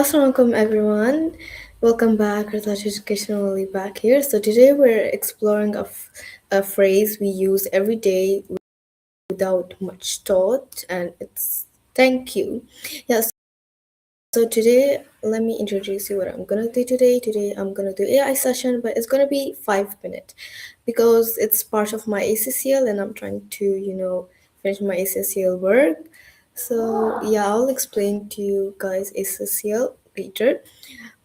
Assalamualaikum everyone. Welcome back. Research Educationally back here. So today we're exploring a phrase we use every day without much thought, and it's thank you. Yeah. So today, let me introduce you what I'm gonna do today. Today I'm gonna do AI session, but it's gonna be 5 minutes because it's part of my ACCL, and I'm trying to finish my ACCL work. So yeah, I'll explain to you guys ACCL later.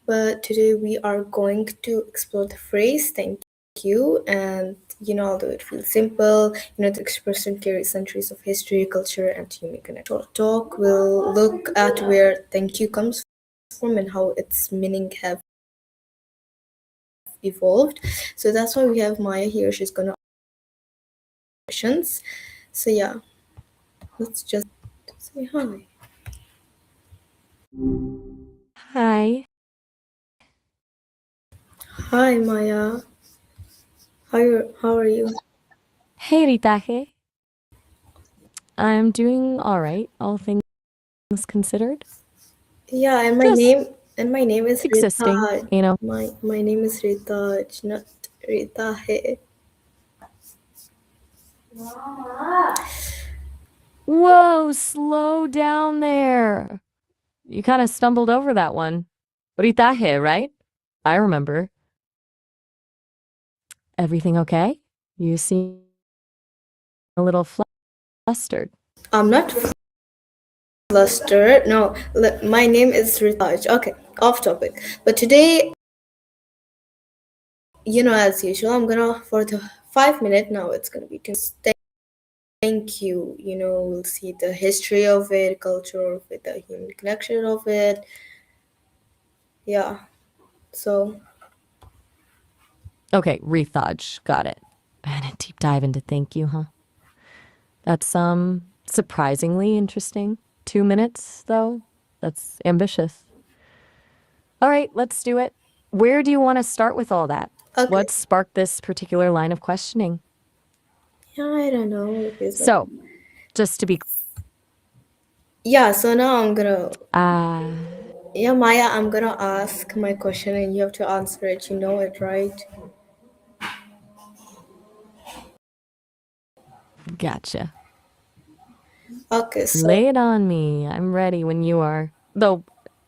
But today we are going to explore the phrase thank you, and although it feels simple, the expression carries centuries of history, culture, and human connection. Short talk will look at where thank you comes from and how its meaning have evolved. So that's why we have Maya here. She's gonna questions. So yeah, let's just say hi. Hi. Hi Maya. How are you? Hey, Ritaje. I'm doing all right, all things considered. Yeah, and my Just name is existing, Rita. you know. My name is Rita. It's not Rita. Hey. Whoa, slow down there. You kind of stumbled over that one. Ritaje, right? I remember. Everything okay? You seem a little flustered. I'm not flustered. No, my name is Rita. Okay, off topic. But today, as usual, I'm gonna for the 5 minute now. It's gonna be thank you. We'll see the history of it, culture of it, the human connection of it. Yeah. So Okay, Rithaj, got it. And a deep dive into thank you, huh? That's surprisingly interesting. 2 minutes, though. That's ambitious. All right, let's do it. Where do you want to start with all that? okay. What sparked this particular line of questioning? Yeah, I don't know. Because So, just to be yeah. So now I'm gonna uh Yeah, Maya, I'm gonna ask my question and you have to answer it. You know it, right? gotcha. Okay, so Lay it on me. I'm ready when you are. Though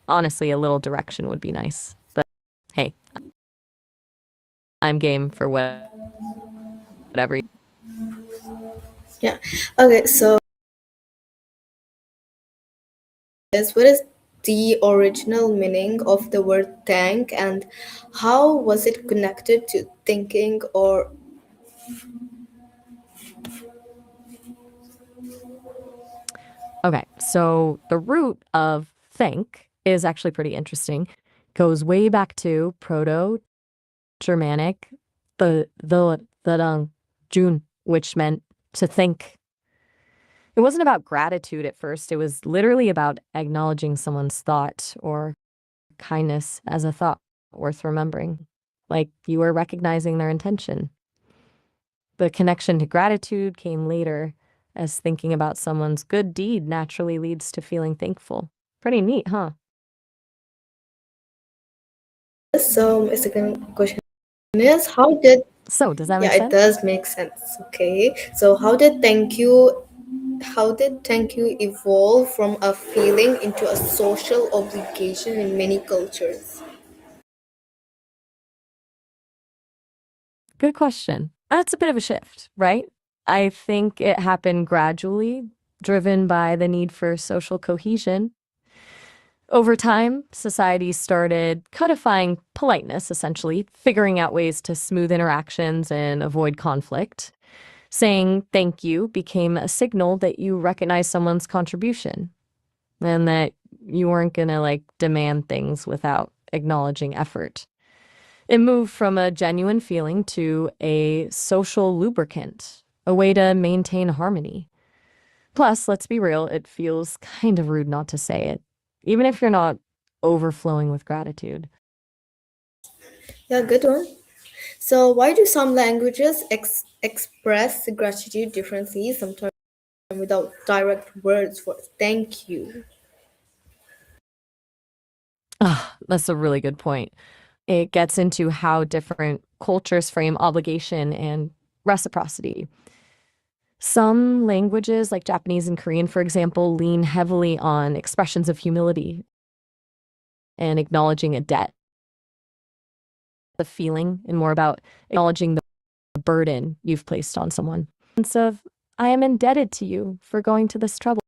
honestly, a little direction would be nice. But hey, I'm game for whatever. yeah. Okay, so what is the original meaning of the word thank and how was it connected to thinking or Okay, so the root of think is actually pretty interesting. Goes way back to Proto Germanic, the June, which meant to think. It wasn't about gratitude at first. It was literally about acknowledging someone's thought or kindness as a thought worth remembering. Like you were recognizing their intention. The connection to gratitude came later, as thinking about someone's good deed naturally leads to feeling thankful. Pretty neat, huh? so my second question is how did So, does that yeah make it sense? does make sense. Okay, so how did thank you evolve from a feeling into a social obligation in many cultures? Good question. That's a bit of a shift, right? I think it happened gradually, driven by the need for social cohesion. Over time, society started codifying politeness, essentially, figuring out ways to smooth interactions and avoid conflict. Saying thank you became a signal that you recognize someone's contribution and that you weren't going to demand things without acknowledging effort. It moved from a genuine feeling to a social lubricant, a way to maintain harmony. Plus, let's be real, it feels kind of rude not to say it, even if you're not overflowing with gratitude. Yeah, good one. So, why do some languages express gratitude differently, sometimes without direct words for thank you? Ah, that's a really good point. It gets into how different cultures frame obligation and reciprocity. Some languages, like Japanese and Korean, for example, lean heavily on expressions of humility and acknowledging a debt, the feeling, and more about acknowledging the burden you've placed on someone. Sense of, I am indebted to you for going to this trouble.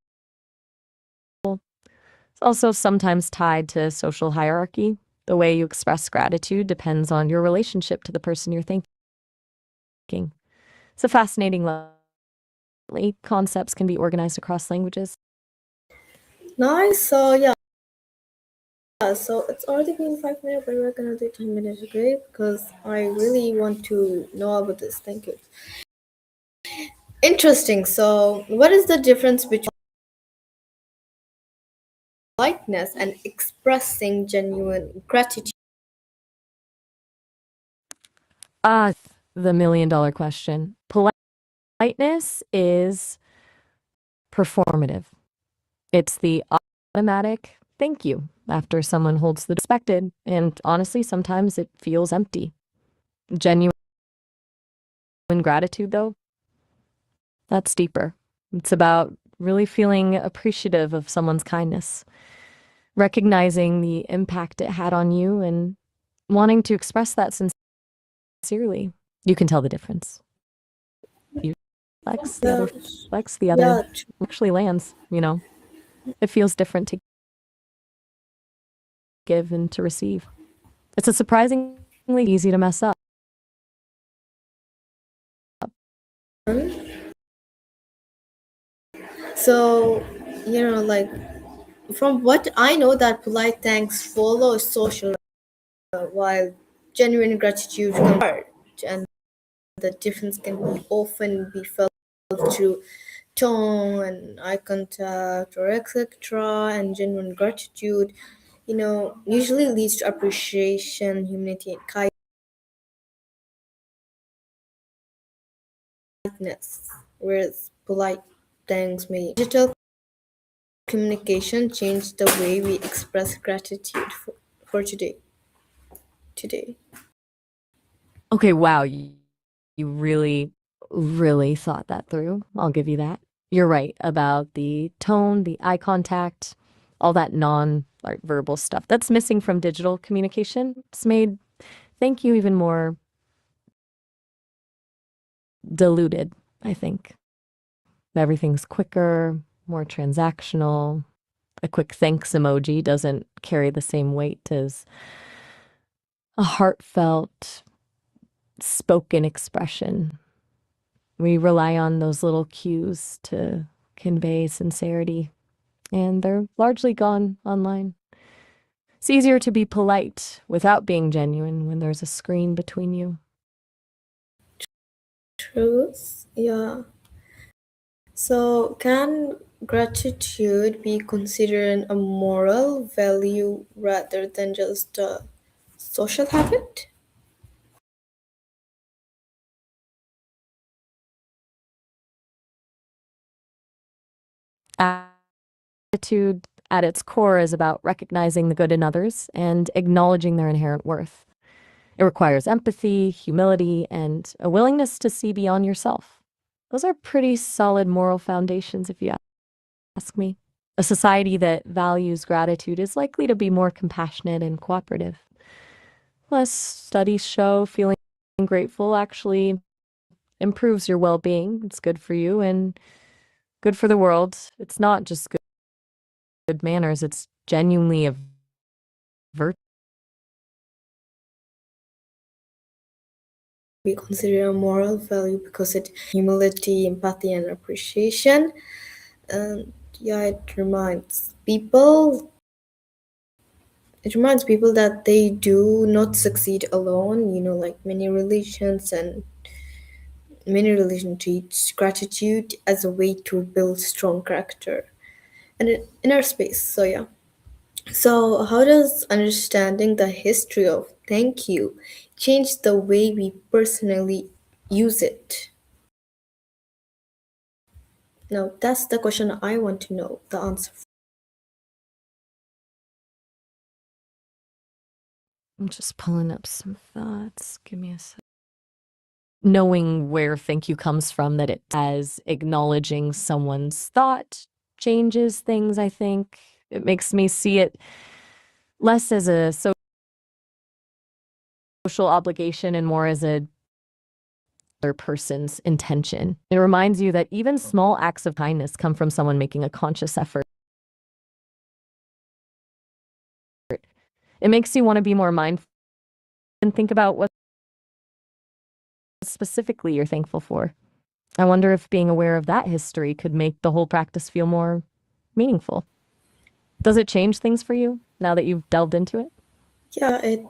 It's also sometimes tied to social hierarchy. The way you express gratitude depends on your relationship to the person you're thanking. It's a fascinating concepts can be organized across languages. Nice. So yeah, so it's already been 5 minutes, but we're gonna do 10 minutes, okay? Because I really want to know about this. Thank you. Interesting. So, what is the difference between politeness and expressing genuine gratitude? Ah, the $1 million question. Politeness is performative. It's the automatic thank you after someone holds the expected, and honestly, sometimes it feels empty. Genuine gratitude, though, that's deeper. It's about really feeling appreciative of someone's kindness, recognizing the impact it had on you, and wanting to express that sincerely. You can tell the difference. You Yeah, flex, the other yeah, actually lands, It feels different to give and to receive. It's a surprisingly easy to mess up. so like from what I know, that polite thanks follow social, while genuine gratitude comes hard, and the difference can often be felt through tone and eye contact or etc. And genuine gratitude, usually leads to appreciation, humility, and kindness, whereas polite thanks may digital communication change the way we express gratitude for today. Okay, wow, you really, really thought that through. I'll give you that. You're right about the tone, the eye contact, all that like verbal stuff that's missing from digital communication. It's made thank you even more diluted, I think. Everything's quicker, more transactional. A quick thanks emoji doesn't carry the same weight as a heartfelt spoken expression. We rely on those little cues to convey sincerity, and they're largely gone online. It's easier to be polite without being genuine when there's a screen between you. Truth, yeah. So, can gratitude be considered a moral value rather than just a social habit? Gratitude at its core is about recognizing the good in others and acknowledging their inherent worth. It requires empathy, humility, and a willingness to see beyond yourself. Those are pretty solid moral foundations, if you ask me. A society that values gratitude is likely to be more compassionate and cooperative. Plus, studies show feeling grateful actually improves your well being. It's good for you and good for the world. It's not just good manners, it's genuinely a virtue. We consider a moral value because it humility, empathy, and appreciation. And yeah, it reminds people that they do not succeed alone. Like many religions treat gratitude as a way to build strong character and an inner space. So yeah. So how does understanding the history of thank you change the way we personally use it? Now that's the question I want to know the answer. I'm just pulling up some thoughts. Give me a sec. Knowing where thank you comes from, that it as acknowledging someone's thought changes things, I think. It makes me see it less as a social obligation and more as a other person's intention. It reminds you that even small acts of kindness come from someone making a conscious effort. It makes you want to be more mindful and think about what specifically you're thankful for. I wonder if being aware of that history could make the whole practice feel more meaningful. Does it change things for you now that you've delved into it? Yeah, it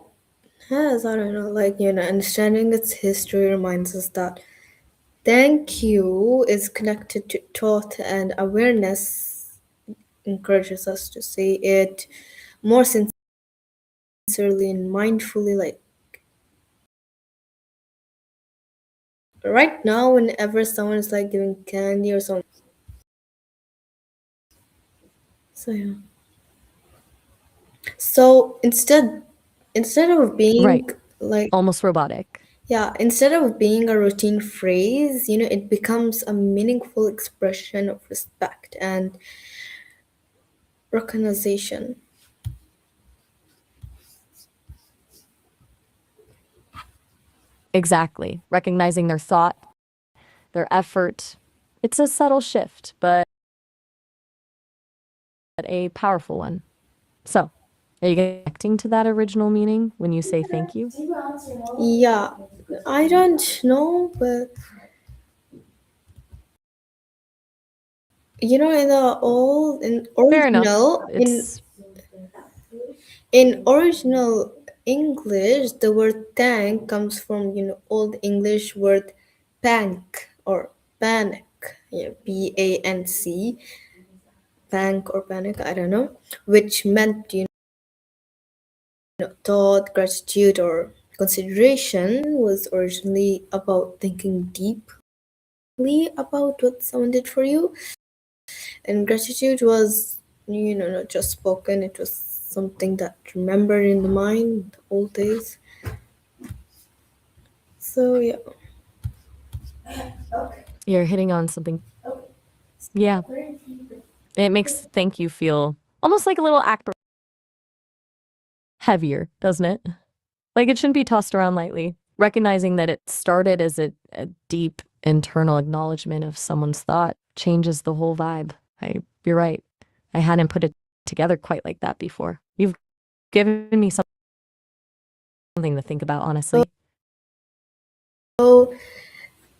has. I don't know, understanding its history reminds us that thank you is connected to thought and awareness, encourages us to say it more sincerely and mindfully. Like right now, whenever someone is like giving candy or something. So yeah. So instead of being Right. like Almost robotic. yeah, instead of being a routine phrase, it becomes a meaningful expression of respect and recognition. Exactly. Recognizing their thought, their effort. It's a subtle shift, but a powerful one. So, are you connecting to that original meaning when you say thank you? Yeah, I don't know, but in the old in Fair enough. original It's in original English, the word thank comes from Old English word pank or panic, PANC, pank or panic, I don't know, which meant thought, gratitude, or consideration. Was originally about thinking deeply about what someone did for you, and gratitude was not just spoken, it was something that remembered in the mind, the old days. So yeah. you're hitting on something. Yeah. It makes thank you feel almost like a little act heavier, doesn't it? Like it shouldn't be tossed around lightly. Recognizing that it started as a deep internal acknowledgement of someone's thought changes the whole vibe. You're right. I hadn't put it together quite like that before. You've given me something to think about, honestly. So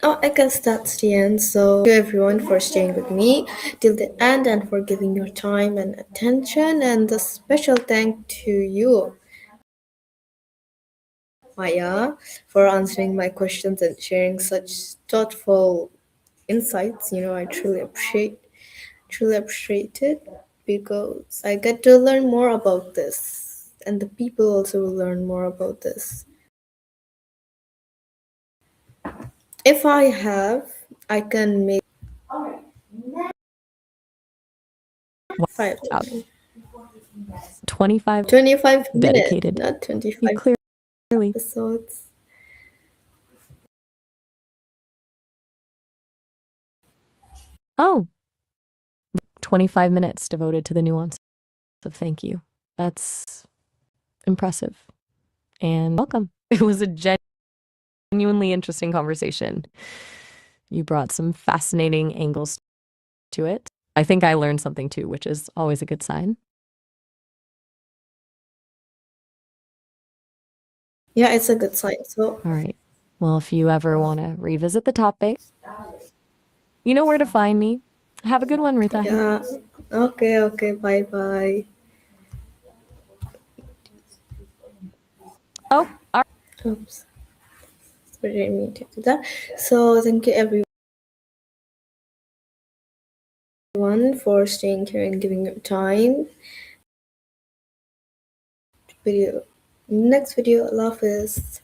I guess that's the end. So thank you everyone for staying with me till the end and for giving your time and attention. And a special thank to you, Maya, for answering my questions and sharing such thoughtful insights. I truly appreciate it because I get to learn more about this, and the people also will learn more about this. If I have, I can make five Wow. to 25 25 minutes, dedicated. not You 25 clearly. episodes. Oh, 25 minutes devoted to the nuance of thank you. That's impressive. And welcome. It was a genuinely interesting conversation. You brought some fascinating angles to it. I think I learned something too, which is always a good sign. Yeah, it's a good sign. So, All right. Well, if you ever want to revisit the topic, you know where to find me. Have a good one, Ritahi. yeah. Okay, okay. Bye bye. Oh, all Oops. Sorry, I didn't mean to do that. So, thank you everyone for staying here and giving your time. Video. Next video, Allah Hafiz.